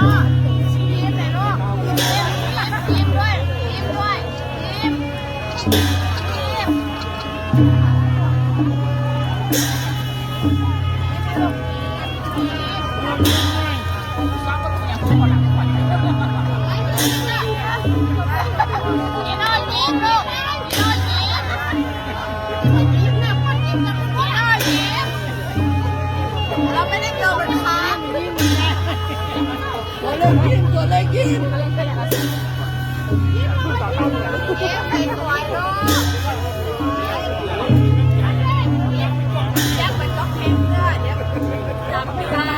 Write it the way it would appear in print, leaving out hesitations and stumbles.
ยิ้มเลยลูกยิ้มด้วยยิ้มด้วยยิ้มยิ้มพี่น้อยยิ้มลูกพี่น้อยยิ้มยิ้มนะพ่อยิ้มนะพี่น้อยยิ้มเราไม่ได้เจอมันค้างตัวเล็กยิ้มตัวเล็กยิ้มยิ้มให้สวยลูกยังเป็นต้องเพ่งเนื้อเดี๋ยวจำไม่ได้